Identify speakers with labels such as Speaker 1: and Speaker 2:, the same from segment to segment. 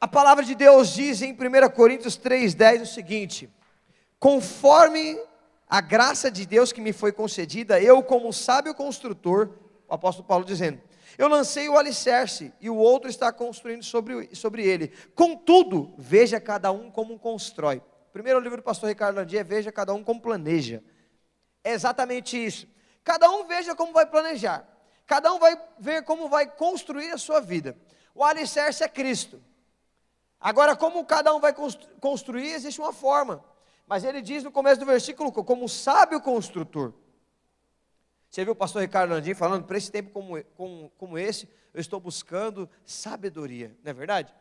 Speaker 1: A palavra de Deus diz em 1 Coríntios 3,10 o seguinte: conforme a graça de Deus que me foi concedida, eu como sábio construtor, o apóstolo Paulo dizendo, eu lancei o alicerce e o outro está construindo sobre ele. Contudo, veja cada um como constrói. Primeiro livro do pastor Ricardo Landier, veja cada um como planeja. É exatamente isso. Cada um veja como vai planejar. Cada um vai ver como vai construir a sua vida. O alicerce é Cristo. Agora, como cada um vai construir, existe uma forma. Mas ele diz no começo do versículo, como sábio construtor. Você viu o pastor Ricardo Landim falando, para esse tempo como esse, eu estou buscando sabedoria. Não é verdade?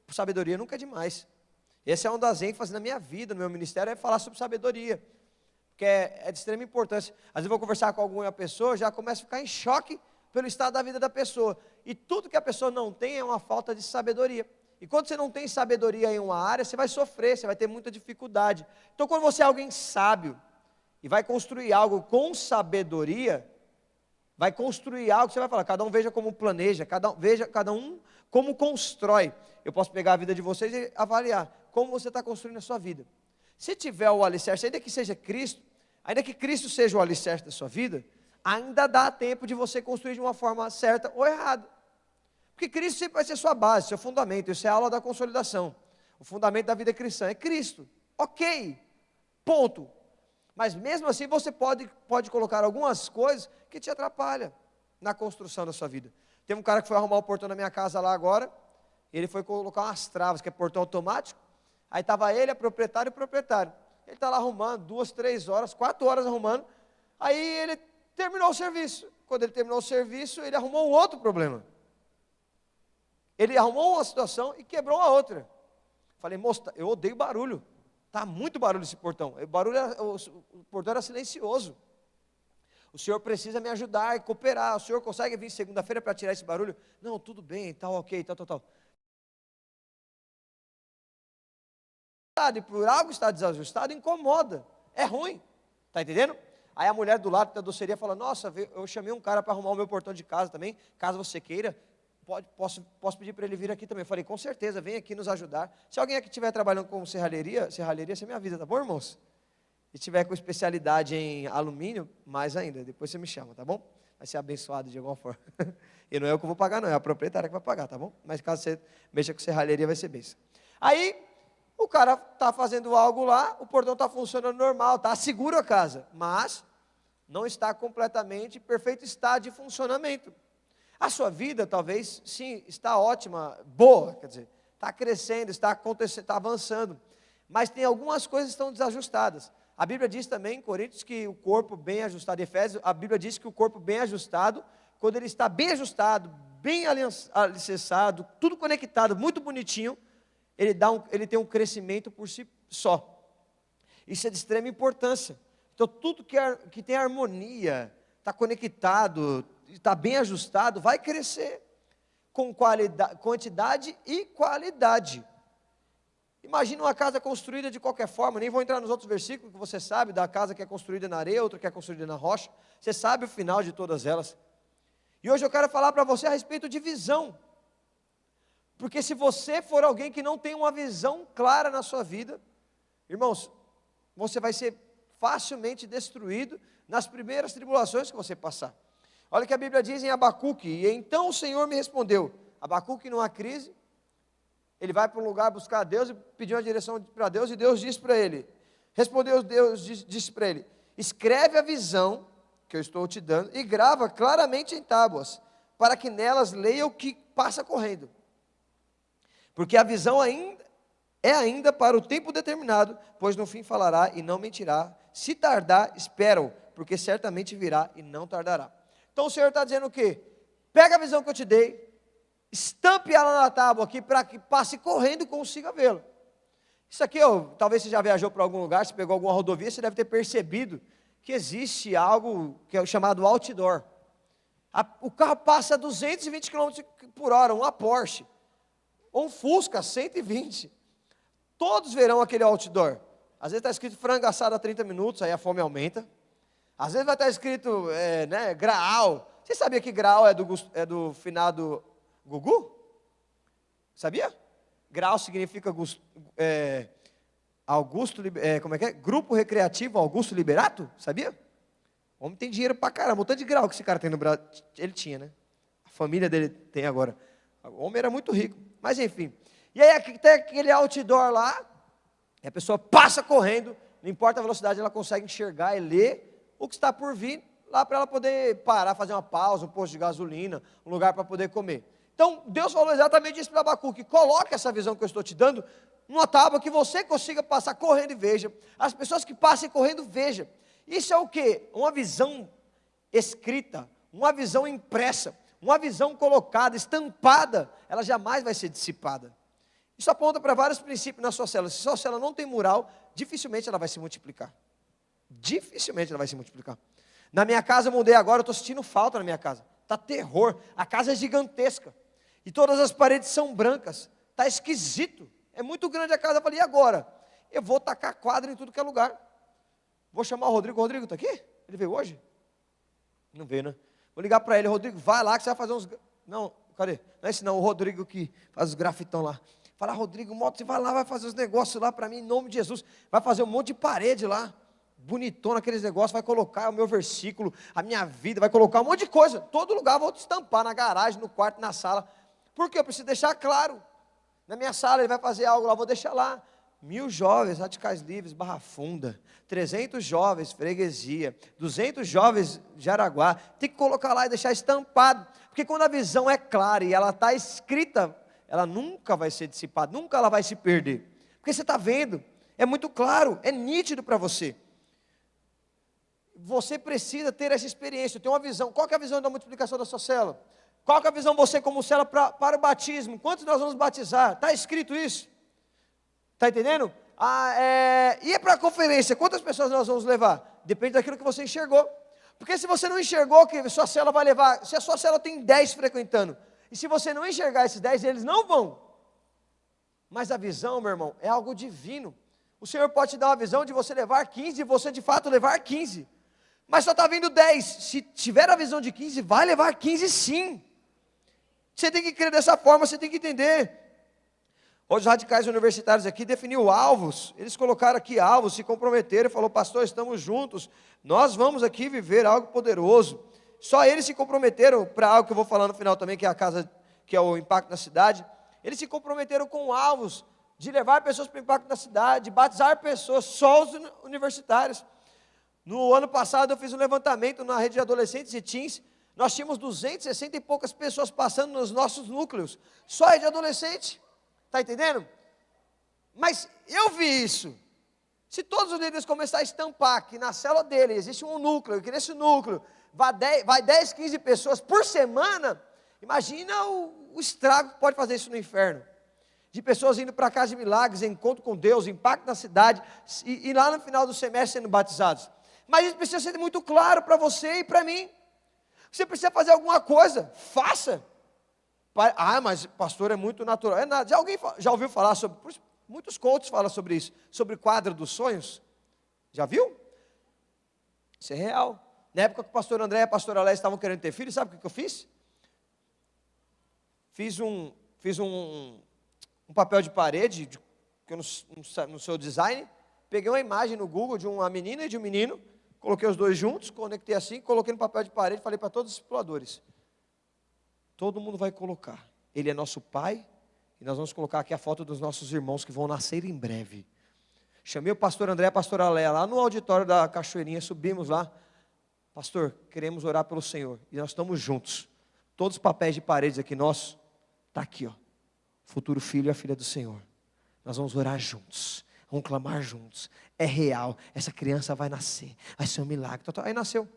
Speaker 1: Sabedoria nunca é demais. Essa é uma das ênfases na minha vida, no meu ministério, é falar sobre sabedoria. Porque é de extrema importância. Às vezes eu vou conversar com alguma pessoa, já começo a ficar em choque pelo estado da vida da pessoa. E tudo que a pessoa não tem é uma falta de sabedoria. E quando você não tem sabedoria em uma área, você vai sofrer, você vai ter muita dificuldade. Então quando você é alguém sábio, e vai construir algo com sabedoria, vai construir algo, você vai falar, cada um veja como planeja, veja cada um como constrói. Eu posso pegar a vida de vocês e avaliar como você está construindo a sua vida. Se tiver o alicerce, ainda que seja Cristo, ainda que Cristo seja o alicerce da sua vida, ainda dá tempo de você construir de uma forma certa ou errada. Porque Cristo sempre vai ser sua base, seu fundamento. Isso é a aula da consolidação. O fundamento da vida cristã é Cristo. Ok, ponto. Mas mesmo assim você pode colocar algumas coisas que te atrapalham na construção da sua vida. Tem um cara que foi arrumar o portão da minha casa lá agora, ele foi colocar umas travas, que é portão automático, aí estava ele, a proprietária e o proprietário. Ele está lá arrumando, 2, 3 horas, 4 horas arrumando, aí ele terminou o serviço. Quando ele terminou o serviço, ele arrumou um outro problema. Ele arrumou uma situação e quebrou a outra. Falei, moço, eu odeio barulho. Está muito barulho esse portão. O portão era silencioso. O senhor precisa me ajudar e cooperar. O senhor consegue vir segunda-feira para tirar esse barulho? Não, tudo bem, tal, ok, tal. E por algo estar desajustado, incomoda. É ruim. Está entendendo? Aí a mulher do lado da doceria fala, nossa, eu chamei um cara para arrumar o meu portão de casa também, caso você queira. Posso pedir para ele vir aqui também. Eu falei, com certeza, vem aqui nos ajudar. Se alguém aqui estiver trabalhando com serralheria, você me avisa, tá bom, irmãos? E tiver com especialidade em alumínio, mais ainda, depois você me chama, tá bom? Vai ser abençoado de alguma forma. E não é eu que vou pagar, não, é a proprietária que vai pagar, tá bom? Mas caso você mexa com serralheria, vai ser bênção. Aí, o cara está fazendo algo lá, o portão está funcionando normal, está seguro a casa, mas não está completamente em perfeito estado de funcionamento. A sua vida, talvez, sim, está ótima, boa, quer dizer, está crescendo, está acontecendo, está avançando, mas tem algumas coisas que estão desajustadas. A Bíblia diz também em Coríntios que o corpo bem ajustado, em Efésios, a Bíblia diz que o corpo bem ajustado, quando ele está bem ajustado, bem alicerçado, tudo conectado, muito bonitinho, ele tem um crescimento por si só. Isso é de extrema importância. Então, tudo que tem harmonia, está conectado, está bem ajustado, vai crescer com quantidade e qualidade. Imagina uma casa construída de qualquer forma, nem vou entrar nos outros versículos que você sabe, da casa que é construída na areia, outra que é construída na rocha, você sabe o final de todas elas. E hoje eu quero falar para você a respeito de visão, porque se você for alguém que não tem uma visão clara na sua vida, irmãos, você vai ser facilmente destruído nas primeiras tribulações que você passar. Olha o que a Bíblia diz em Abacuque, e então o Senhor me respondeu. Abacuque numa crise, ele vai para um lugar buscar a Deus e pedir uma direção para Deus, e Deus disse para ele, Deus disse para ele, escreve a visão que eu estou te dando, e grava claramente em tábuas, para que nelas leia o que passa correndo, porque a visão ainda para o tempo determinado, pois no fim falará e não mentirá, se tardar, espera-o, porque certamente virá e não tardará. Então o Senhor está dizendo o quê? Pega a visão que eu te dei, estampe ela na tábua aqui, para que passe correndo e consiga vê-la. Isso aqui, talvez você já viajou para algum lugar, você pegou alguma rodovia, você deve ter percebido que existe algo que é o chamado outdoor. O carro passa a 220 km por hora, uma Porsche, ou um Fusca 120. Todos verão aquele outdoor. Às vezes está escrito frango assado a 30 minutos, aí a fome aumenta. Às vezes vai estar escrito, Graal. Você sabia que Graal é do finado Gugu? Sabia? Grau significa como é que é? Grupo Recreativo Augusto Liberato, sabia? O homem tem dinheiro pra caramba, um tanto de grau que esse cara tem no Brasil. Ele tinha, né? A família dele tem agora. O homem era muito rico, mas enfim. E aí tem aquele outdoor lá, e a pessoa passa correndo, não importa a velocidade, ela consegue enxergar e ler o que está por vir, lá para ela poder parar, fazer uma pausa, um posto de gasolina, um lugar para poder comer. Então, Deus falou exatamente isso para Abacuque: coloque essa visão que eu estou te dando numa tábua que você consiga passar correndo e veja. As pessoas que passem correndo, veja. Isso é o quê? Uma visão escrita, uma visão impressa, uma visão colocada, estampada, ela jamais vai ser dissipada. Isso aponta para vários princípios na sua célula. Se sua célula não tem mural, dificilmente ela vai se multiplicar. Dificilmente ela vai se multiplicar. Na minha casa eu mudei agora, eu estou sentindo falta na minha casa. Está terror, a casa é gigantesca. E todas as paredes são brancas. Está esquisito. É muito grande a casa. Eu falei, e agora? Eu vou tacar quadro em tudo que é lugar. Vou chamar o Rodrigo. O Rodrigo está aqui? Ele veio hoje? Não veio, né? Vou ligar para ele. Rodrigo, vai lá que você vai fazer uns... Não, cadê? Não é esse não, o Rodrigo que faz os grafitão lá. Fala, Rodrigo, você vai lá, vai fazer os negócios lá para mim, em nome de Jesus. Vai fazer um monte de parede lá. Bonitona aqueles negócios, vai colocar o meu versículo, a minha vida, vai colocar um monte de coisa. Todo lugar vou estampar, na garagem, no quarto, na sala. Por quê? Eu preciso deixar claro. Na minha sala ele vai fazer algo lá, vou deixar lá. 1000 jovens, radicais livres, Barra Funda. 300 jovens, freguesia. 200 jovens, Jaraguá. Tem que colocar lá e deixar estampado. Porque quando a visão é clara e ela está escrita, ela nunca vai ser dissipada, nunca ela vai se perder. Porque você está vendo, é muito claro, é nítido para você. Você precisa ter essa experiência, ter uma visão. Qual que é a visão da multiplicação da sua célula? Qual que é a visão você como célula para o batismo? Quantos nós vamos batizar? Está escrito isso? Está entendendo? E para a conferência, quantas pessoas nós vamos levar? Depende daquilo que você enxergou. Porque se você não enxergou, que a sua célula vai levar, se a sua célula tem 10 frequentando, e se você não enxergar esses 10, eles não vão. Mas a visão, meu irmão, é algo divino. O Senhor pode te dar uma visão de você levar 15 e você de fato levar 15. Mas só está vindo 10. Se tiver a visão de 15, vai levar 15 sim. Você tem que crer dessa forma, você tem que entender. Hoje os radicais universitários aqui definiu alvos. Eles colocaram aqui alvos, se comprometeram e falou, pastor, estamos juntos. Nós vamos aqui viver algo poderoso. Só eles se comprometeram para algo que eu vou falar no final também, que é a casa, que é o impacto na cidade. Eles se comprometeram com alvos de levar pessoas para o impacto na cidade, de batizar pessoas, só os universitários. No ano passado eu fiz um levantamento na rede de adolescentes e teens. Nós tínhamos 260 e poucas pessoas passando nos nossos núcleos, só rede de adolescente. Está entendendo? Mas eu vi isso. Se todos os líderes começarem a estampar que na célula dele existe um núcleo, que nesse núcleo vai 10, 15 pessoas por semana, imagina o estrago que pode fazer isso no inferno. De pessoas indo para a casa de milagres, encontro com Deus, impacto na cidade, e lá no final do semestre sendo batizados. Mas isso precisa ser muito claro para você e para mim. Você precisa fazer alguma coisa, faça. Mas pastor, é muito natural. É nada. Alguém já ouviu falar sobre, muitos coaches falam sobre isso, sobre o quadro dos sonhos? Já viu? Isso é real. Na época que o pastor André e a pastora Léa estavam querendo ter filho, sabe o que eu fiz? Fiz um papel de parede, no seu design, peguei uma imagem no Google de uma menina e de um menino, coloquei os dois juntos, conectei assim, coloquei no papel de parede, falei para todos os exploradores, todo mundo vai colocar, ele é nosso pai, e nós vamos colocar aqui a foto dos nossos irmãos que vão nascer em breve. Chamei o pastor André e a pastora Léa lá no auditório da Cachoeirinha, subimos lá, pastor, queremos orar pelo Senhor, e nós estamos juntos, todos os papéis de paredes aqui nossos, está aqui ó, futuro filho e a filha do Senhor, nós vamos orar juntos, vamos clamar juntos, é real, essa criança vai nascer, vai ser um milagre. Aí nasceu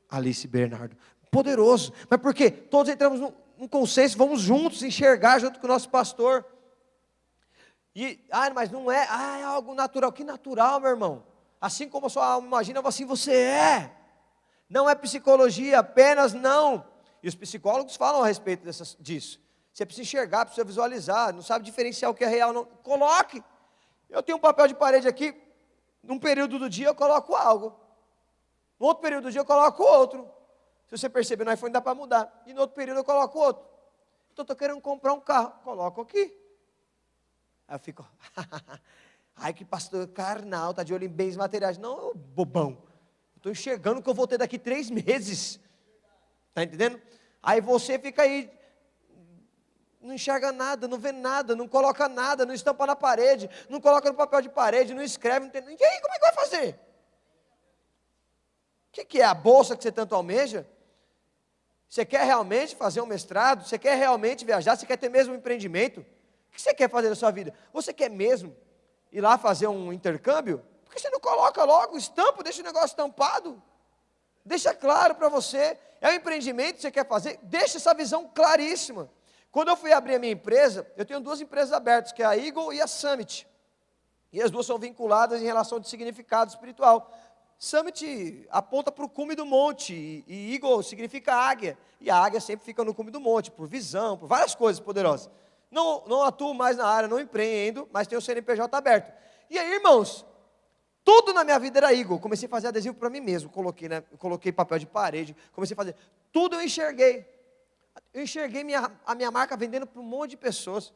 Speaker 1: Alice Bernardo, poderoso, mas por quê? Todos entramos num consenso, vamos juntos enxergar junto com o nosso pastor. Mas não é, é algo natural. Que natural, meu irmão? Assim como a sua alma imagina, assim você é. Não é psicologia, apenas não. E os psicólogos falam a respeito disso. Você precisa enxergar, precisa visualizar, não sabe diferenciar o que é real, não. Coloque. Eu tenho um papel de parede aqui, num período do dia eu coloco algo, no outro período do dia eu coloco outro. Se você perceber, no iPhone dá para mudar. E no outro período eu coloco outro. Então estou querendo comprar um carro, coloco aqui. Aí eu fico, ai que pastor carnal, está de olho em bens materiais. Não, bobão, estou enxergando o que eu vou ter daqui 3 meses. Está entendendo? Aí você fica aí, não enxerga nada, não vê nada, não coloca nada, não estampa na parede, não coloca no papel de parede, não escreve, não tem... E aí, como é que vai fazer? O que é a bolsa que você tanto almeja? Você quer realmente fazer um mestrado? Você quer realmente viajar? Você quer ter mesmo um empreendimento? O que você quer fazer da sua vida? Você quer mesmo ir lá fazer um intercâmbio? Por que você não coloca logo, estampa, deixa o negócio estampado? Deixa claro para você, é um empreendimento que você quer fazer? Deixa essa visão claríssima. Quando eu fui abrir a minha empresa, eu tenho 2 empresas abertas, que é a Eagle e a Summit. E as 2 são vinculadas em relação de significado espiritual. Summit aponta para o cume do monte, e Eagle significa águia. E a águia sempre fica no cume do monte, por visão, por várias coisas poderosas. Não atuo mais na área, não empreendo, mas tenho o CNPJ aberto. E aí, irmãos, tudo na minha vida era Eagle. Comecei a fazer adesivo para mim mesmo, coloquei papel de parede, comecei a fazer. Tudo eu enxerguei. Eu enxerguei a minha marca vendendo para um monte de pessoas.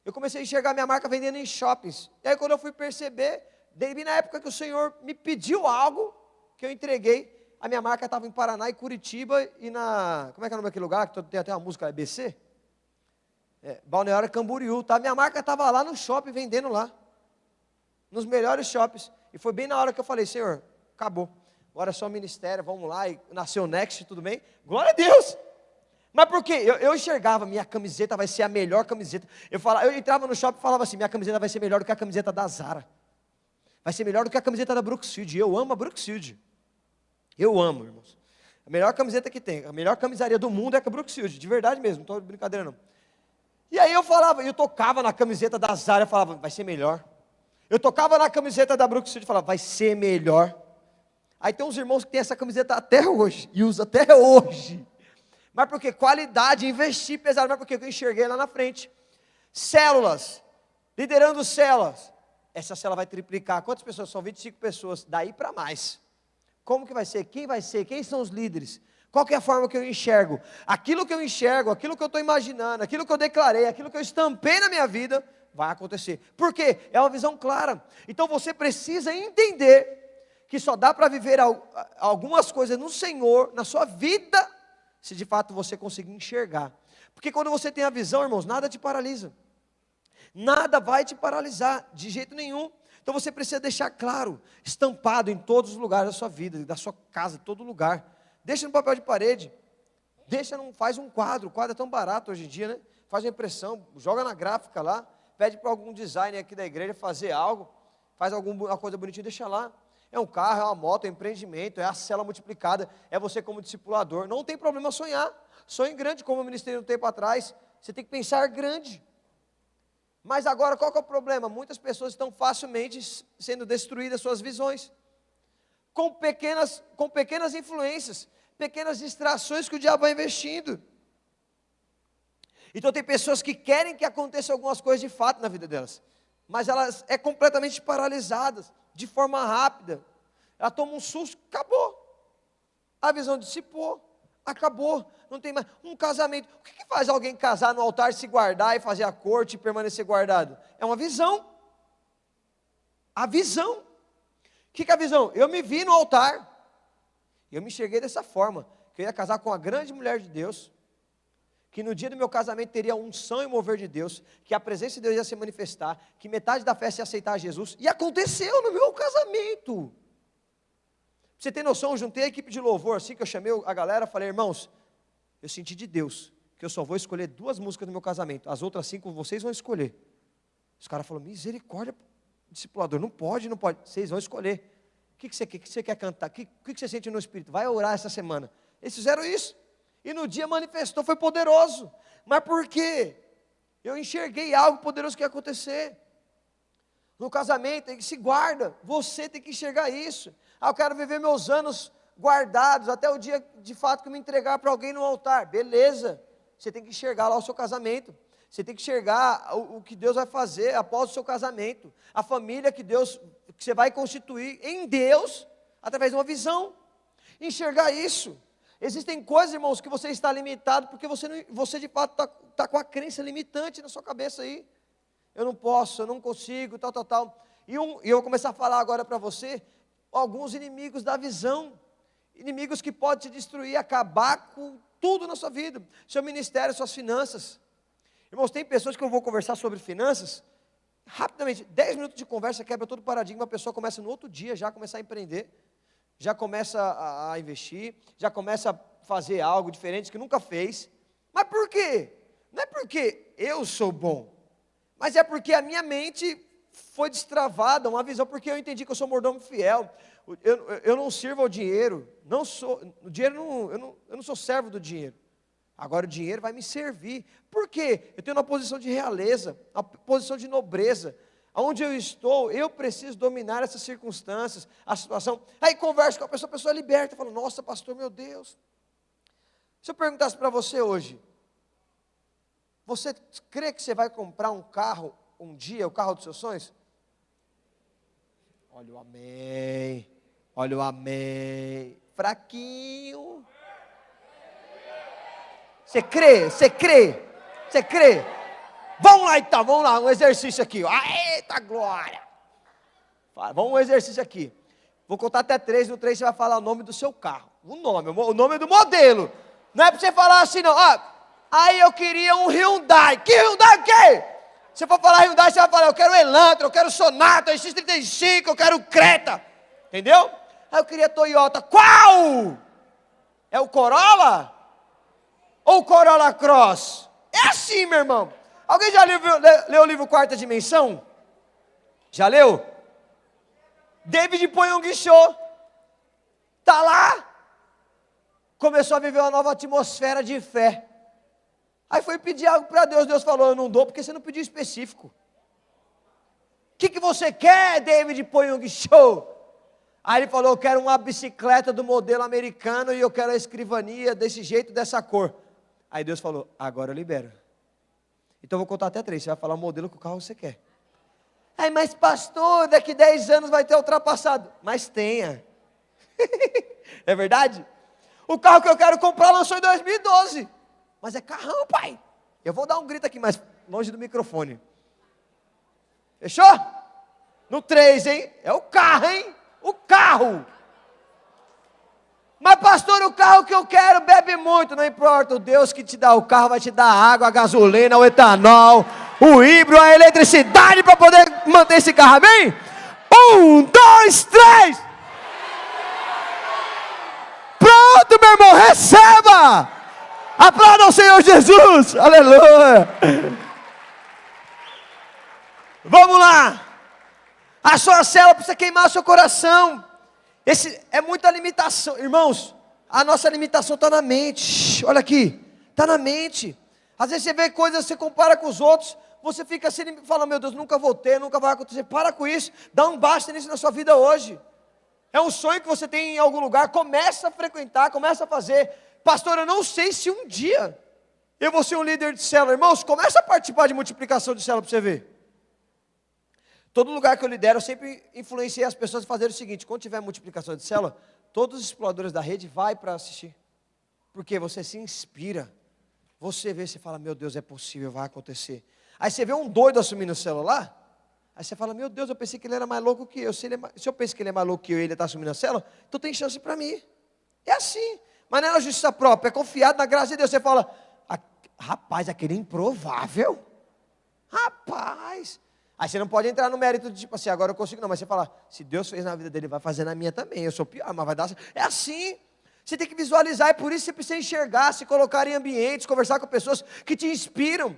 Speaker 1: Eu comecei a enxergar a minha marca vendendo em shoppings. E aí quando eu fui perceber, desde na época que o Senhor me pediu algo, que eu entreguei, a minha marca estava em Paraná e Curitiba e como é que é o nome daquele lugar, que tem até uma música, BC? Balneário Camboriú, tá? Minha marca estava lá no shopping, vendendo lá. Nos melhores shoppings. E foi bem na hora que eu falei, Senhor, acabou. Agora é só ministério, vamos lá. E nasceu o Next, tudo bem? Glória a Deus! Mas por quê? Eu enxergava, minha camiseta vai ser a melhor camiseta. Eu entrava no shopping e falava assim, minha camiseta vai ser melhor do que a camiseta da Zara. Vai ser melhor do que a camiseta da Brooksfield. Eu amo a Brooksfield. Eu amo, irmãos. A melhor camiseta que tem, a melhor camisaria do mundo é a Brooksfield, de verdade mesmo, não estou de brincadeira não. E aí eu tocava na camiseta da Zara e falava, vai ser melhor. Eu tocava na camiseta da Brooksfield e falava, vai ser melhor. Aí tem uns irmãos que têm essa camiseta até hoje, e usa até hoje. Mas porque qualidade, investir pesado, mas porque eu enxerguei lá na frente. Células, liderando células. Essa célula vai triplicar. Quantas pessoas? São 25 pessoas, daí para mais. Como que vai ser? Quem vai ser? Quem são os líderes? Qual que é a forma que eu enxergo? Aquilo que eu enxergo, aquilo que eu estou imaginando, aquilo que eu declarei, aquilo que eu estampei na minha vida, vai acontecer. Por quê? É uma visão clara. Então você precisa entender que só dá para viver algumas coisas no Senhor, na sua vida, se de fato você conseguir enxergar. Porque quando você tem a visão, irmãos, nada te paralisa. Nada vai te paralisar, de jeito nenhum. Então você precisa deixar claro, estampado em todos os lugares da sua vida, da sua casa, todo lugar. Deixa no papel de parede. Faz um quadro. O quadro é tão barato hoje em dia, né? Faz uma impressão, joga na gráfica lá, pede para algum designer aqui da igreja fazer algo, faz alguma coisa bonitinha, deixa lá. É um carro, é uma moto, é um empreendimento, é a célula multiplicada, é você como discipulador. Não tem problema sonhar. Sonhe grande, como eu ministrei um tempo atrás. Você tem que pensar grande. Mas agora, qual que é o problema? Muitas pessoas estão facilmente sendo destruídas suas visões. Com pequenas influências, pequenas distrações que o diabo vai investindo. Então tem pessoas que querem que aconteça algumas coisas de fato na vida delas. Mas elas completamente paralisadas, de forma rápida. Ela toma um susto, acabou. A visão dissipou, acabou. Não tem mais. Um casamento. O que faz alguém casar no altar, se guardar e fazer a corte e permanecer guardado? É uma visão. A visão. O que é a visão? Eu me vi no altar. Eu me enxerguei dessa forma. Que eu ia casar com uma grande mulher de Deus. Que no dia do meu casamento teria unção e mover de Deus, que a presença de Deus ia se manifestar, que metade da festa ia aceitar Jesus, e aconteceu no meu casamento. Pra você ter noção, eu juntei a equipe de louvor, assim que eu chamei a galera, falei, irmãos, eu senti de Deus, que eu só vou escolher 2 músicas no meu casamento, as outras 5 vocês vão escolher. Os caras falaram, misericórdia, discipulador, não pode, vocês vão escolher. O que você quer cantar? O que você sente no Espírito? Vai orar essa semana. Eles fizeram isso. E no dia manifestou, foi poderoso. Mas por quê? Eu enxerguei algo poderoso que ia acontecer. No casamento, ele se guarda. Você tem que enxergar isso. Eu quero viver meus anos guardados, até o dia de fato que eu me entregar para alguém no altar. Beleza. Você tem que enxergar lá o seu casamento. Você tem que enxergar o que Deus vai fazer após o seu casamento. A família que você vai constituir em Deus, através de uma visão. Enxergar isso. Existem coisas, irmãos, que você está limitado, porque você de fato está com a crença limitante na sua cabeça aí. eu não posso, eu não consigo, tal. E eu vou começar a falar agora para você, alguns inimigos da visão, inimigos que podem te destruir, acabar com tudo na sua vida, seu ministério, suas finanças. Irmãos, tem pessoas que eu vou conversar sobre finanças, rapidamente, 10 minutos de conversa quebra todo o paradigma, a pessoa começa no outro dia já a começar a empreender, já começa a investir, já começa a fazer algo diferente que nunca fez. Mas por quê? Não é porque eu sou bom, mas é porque a minha mente foi destravada, uma visão, porque eu entendi que eu sou mordomo fiel, eu não sirvo ao dinheiro, eu não sou servo do dinheiro, agora o dinheiro vai me servir. Por quê? Eu tenho uma posição de realeza, uma posição de nobreza, onde eu estou, eu preciso dominar essas circunstâncias, a situação. Aí converso com a pessoa é liberta, fala, nossa pastor, meu Deus. Se eu perguntasse para você hoje, você crê que você vai comprar um carro um dia, o carro dos seus sonhos? Olha o amém, fraquinho. Você crê? Vamos lá então, vamos lá, um exercício aqui, ó. Eita glória, vamos um exercício aqui, vou contar até 3, no 3 você vai falar o nome do seu carro, o nome do modelo, não é para você falar assim não, aí eu queria um Hyundai, que Hyundai o quê? Se for falar Hyundai, você vai falar, eu quero Elantra, eu quero Sonata, X35, eu quero Creta, entendeu? Aí eu queria Toyota, qual? É o Corolla? Ou o Corolla Cross? É assim, meu irmão. Alguém já leu o livro Quarta Dimensão? Já leu? David Poyong Cho está lá, começou a viver uma nova atmosfera de fé. Aí foi pedir algo para Deus, Deus falou, eu não dou porque você não pediu específico. O que você quer, David Poyong Cho? Aí ele falou, eu quero uma bicicleta do modelo americano e eu quero a escrivania desse jeito, dessa cor. Aí Deus falou, agora eu libero. Então eu vou contar até 3, você vai falar o modelo que o carro você quer. Aí, mas pastor, daqui 10 anos vai ter ultrapassado. Mas tenha. É verdade? O carro que eu quero comprar lançou em 2012. Mas é carrão, pai. Eu vou dar um grito aqui, mais longe do microfone. Fechou? No 3, hein? É o carro, hein? O carro. Mas pastor, o carro que eu quero bebe muito. Não importa, o Deus que te dá o carro vai te dar a água, a gasolina, o etanol, o híbrido, a eletricidade para poder manter esse carro, amém? 1, 2, 3. Pronto, meu irmão, receba. Aplauda o Senhor Jesus, aleluia. Vamos lá. A sua célula precisa queimar o seu coração. É muita limitação, irmãos. A nossa limitação está na mente. Olha aqui, está na mente. Às vezes você vê coisas, você compara com os outros, você fica assim e fala, meu Deus, nunca vou ter, nunca vai acontecer. Para com isso, dá um basta nisso na sua vida hoje. É um sonho que você tem em algum lugar, começa a frequentar, começa a fazer. Pastor, eu não sei se um dia eu vou ser um líder de célula. Irmãos, começa a participar de multiplicação de célula para você ver. Todo lugar que eu lidero, eu sempre influenciei as pessoas a fazerem o seguinte, quando tiver multiplicação de célula, todos os exploradores da rede vai para assistir. Porque você se inspira. Você vê, você fala, meu Deus, é possível, vai acontecer. Aí você vê um doido assumindo o celular, aí você fala, meu Deus, eu pensei que ele era mais louco que eu. Se eu penso que ele é mais louco que eu e ele está assumindo a célula, então tem chance para mim. É assim. Mas não é na justiça própria, é confiado na graça de Deus. Você fala, rapaz, aquele é improvável. Rapaz. Aí você não pode entrar no mérito de tipo assim, agora eu consigo não. Mas você fala, se Deus fez na vida dele, vai fazer na minha também. Eu sou pior, mas vai dar. É assim. Você tem que visualizar, e por isso você precisa enxergar, se colocar em ambientes, conversar com pessoas que te inspiram.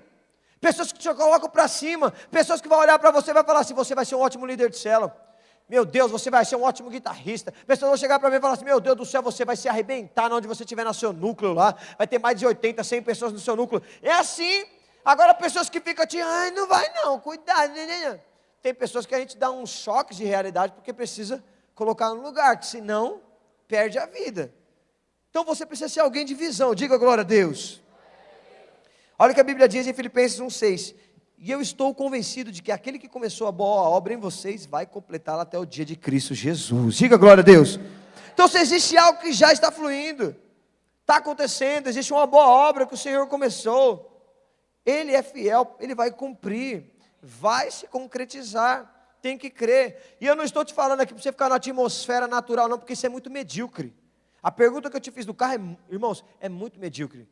Speaker 1: Pessoas que te colocam para cima. Pessoas que vão olhar para você e vai falar assim, você vai ser um ótimo líder de célula. Meu Deus, você vai ser um ótimo guitarrista. Pessoas vão chegar para mim e falar assim, meu Deus do céu, você vai se arrebentar onde você estiver no seu núcleo lá. Vai ter mais de 80, 100 pessoas no seu núcleo. É assim. Agora pessoas que ficam te, não vai não, cuidado. Tem pessoas que a gente dá uns choques de realidade porque precisa colocar no lugar, que senão perde a vida. Então você precisa ser alguém de visão. Diga glória a Deus. Olha o que a Bíblia diz em Filipenses 1,6. E eu estou convencido de que aquele que começou a boa obra em vocês vai completá-la até o dia de Cristo Jesus. Diga glória a Deus. Então se existe algo que já está fluindo, está acontecendo, existe uma boa obra que o Senhor começou, Ele é fiel, Ele vai cumprir. vai se concretizar. Tem que crer. E eu não estou te falando aqui para você ficar na atmosfera natural, não, porque isso é muito medíocre. A pergunta que eu te fiz do carro, irmãos, é muito medíocre.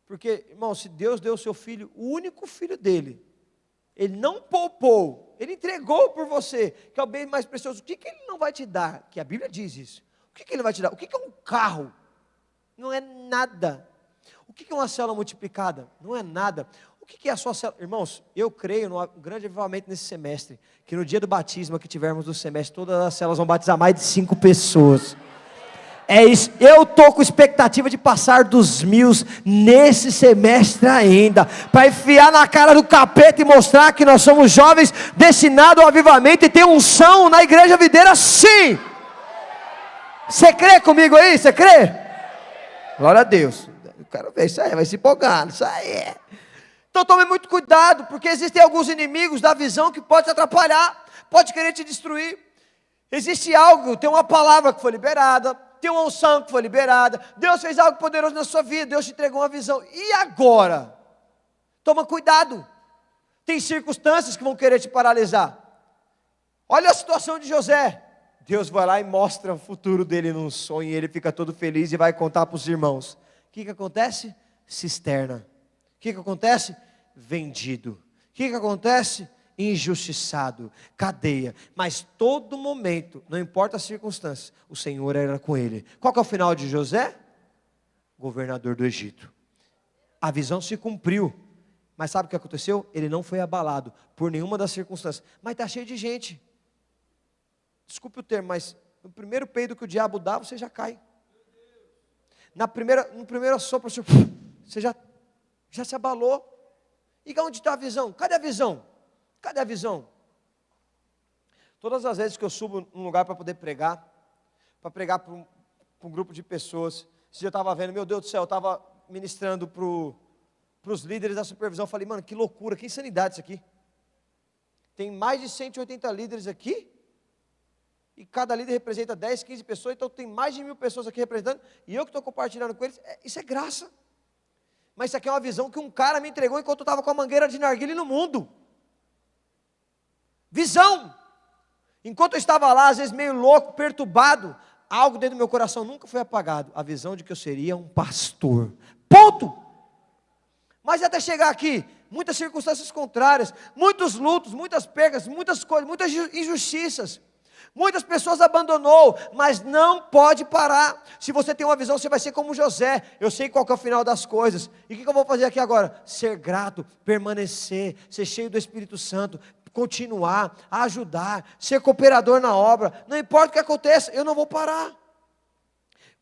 Speaker 1: Porque, irmãos, se Deus deu o seu filho, o único filho dele, Ele não poupou, Ele entregou por você, que é o bem mais precioso. O que Ele não vai te dar? Que a Bíblia diz isso. O que Ele vai te dar? O que é um carro? Não é nada. O que é uma célula multiplicada? Não é nada. O que é a sua célula? Irmãos, eu creio num grande avivamento nesse semestre, que no dia do batismo que tivermos do semestre, todas as células vão batizar mais de 5 pessoas. É isso, eu estou com expectativa de passar dos 1000 nesse semestre ainda, para enfiar na cara do capeta e mostrar que nós somos jovens destinados ao avivamento e ter unção na igreja videira, sim. Você crê comigo aí? Você crê? Glória a Deus. Eu quero ver isso aí, vai se empolgar, isso aí. Então tome muito cuidado, porque existem alguns inimigos da visão que pode te atrapalhar, pode querer te destruir. Existe algo, tem uma palavra que foi liberada, tem uma unção que foi liberada, Deus fez algo poderoso na sua vida, Deus te entregou uma visão, e agora? Toma cuidado, tem circunstâncias que vão querer te paralisar. Olha a situação de José, Deus vai lá e mostra o futuro dele num sonho, e ele fica todo feliz e vai contar para os irmãos. O que acontece? Cisterna. O que acontece? Vendido. O que acontece? Injustiçado, cadeia. Mas todo momento, não importa as circunstâncias, o Senhor era com ele. Qual que é o final de José? Governador do Egito. A visão se cumpriu. Mas sabe o que aconteceu? Ele não foi abalado por nenhuma das circunstâncias. Mas está cheio de gente. Desculpe o termo, mas no primeiro peido que o diabo dá, você já cai. No primeiro sopro, você já se abalou. E onde está a visão? Cadê a visão? Cadê a visão? Todas as vezes que eu subo num lugar para poder pregar, para um grupo de pessoas, esse dia eu estava vendo, meu Deus do céu, eu estava ministrando para os líderes da supervisão, eu falei, mano, que loucura, que insanidade isso aqui. Tem mais de 180 líderes aqui, e cada líder representa 10, 15 pessoas, então tem mais de 1000 pessoas aqui representando, e eu que estou compartilhando com eles, isso é graça. Mas isso aqui é uma visão que um cara me entregou enquanto eu estava com a mangueira de narguilé no mundo. Visão. Enquanto eu estava lá, às vezes meio louco, perturbado, algo dentro do meu coração nunca foi apagado. A visão de que eu seria um pastor. Ponto. Mas até chegar aqui, muitas circunstâncias contrárias, muitos lutos, muitas perdas, muitas coisas, muitas injustiças. Muitas pessoas abandonou, mas não pode parar. Se você tem uma visão, você vai ser como José. Eu sei qual que é o final das coisas. E o que eu vou fazer aqui agora? Ser grato, permanecer, ser cheio do Espírito Santo, continuar, ajudar, ser cooperador na obra. Não importa o que aconteça, eu não vou parar.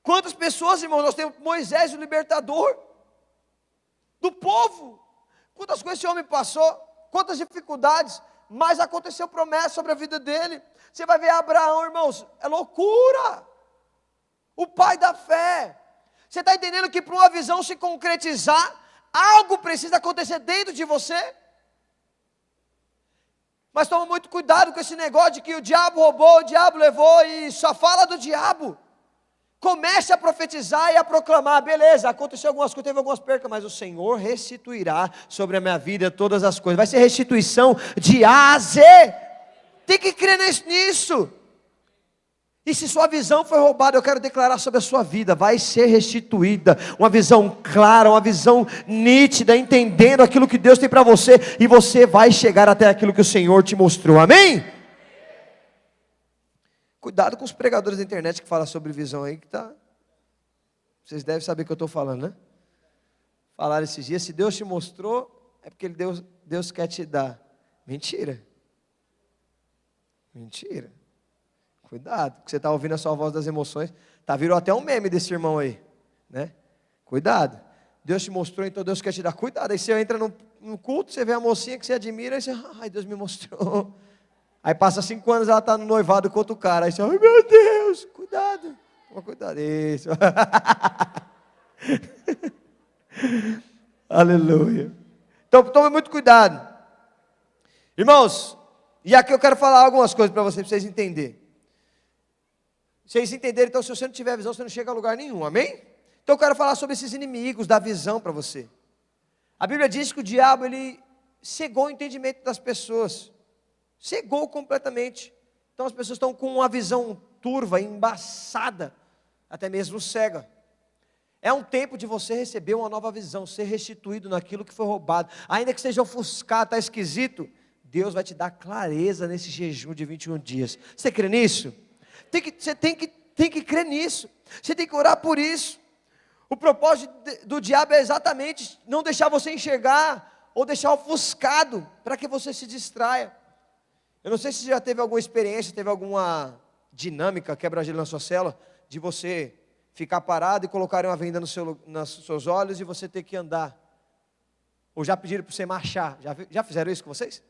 Speaker 1: Quantas pessoas, irmão, nós temos Moisés, o libertador do povo. Quantas coisas esse homem passou, quantas dificuldades, mas aconteceu promessa sobre a vida dele. Você vai ver Abraão, irmãos, é loucura. O pai da fé. Você está entendendo que para uma visão se concretizar, algo precisa acontecer dentro de você? Mas toma muito cuidado com esse negócio de que o diabo roubou, o diabo levou e só fala do diabo. Comece a profetizar e a proclamar, beleza, aconteceu algumas coisas, teve algumas percas, mas o Senhor restituirá sobre a minha vida todas as coisas. Vai ser restituição de A a Z. Tem que crer nisso. E se sua visão foi roubada, eu quero declarar sobre a sua vida, vai ser restituída, uma visão clara, uma visão nítida, entendendo aquilo que Deus tem para você, e você vai chegar até aquilo que o Senhor te mostrou, amém? Cuidado com os pregadores da internet que falam sobre visão aí, que tá, vocês devem saber o que eu estou falando, né? Falaram esses dias, se Deus te mostrou, é porque Deus quer te dar. Mentira. Mentira. Cuidado, porque você está ouvindo a sua voz das emoções. Virou até um meme desse irmão aí, né? Cuidado. Deus te mostrou, então Deus quer te dar. Cuidado, aí você entra no culto, você vê a mocinha que você admira, aí você, ai, Deus me mostrou. Aí passa 5 anos, ela está no noivado com outro cara, aí você, ai meu Deus, cuidado. Toma cuidado, isso. Aleluia. Então tome muito cuidado. Irmãos, e aqui eu quero falar algumas coisas para vocês entenderem. Vocês entenderem, então, se você não tiver visão, você não chega a lugar nenhum, amém? Então eu quero falar sobre esses inimigos da visão para você. A Bíblia diz que o diabo, ele cegou o entendimento das pessoas. Cegou completamente. Então as pessoas estão com uma visão turva, embaçada, até mesmo cega. É um tempo de você receber uma nova visão, ser restituído naquilo que foi roubado. Ainda que seja ofuscado, está esquisito, Deus vai te dar clareza nesse jejum de 21 dias. Você crê nisso? Você tem que crer nisso. Você tem que orar por isso. O propósito do diabo é exatamente não deixar você enxergar ou deixar ofuscado para que você se distraia. Eu não sei se você já teve alguma experiência, teve alguma dinâmica, quebra-gelo na sua célula, de você ficar parado e colocarem uma venda nos seus olhos e você ter que andar. Ou já pediram para você marchar. Já fizeram isso com vocês?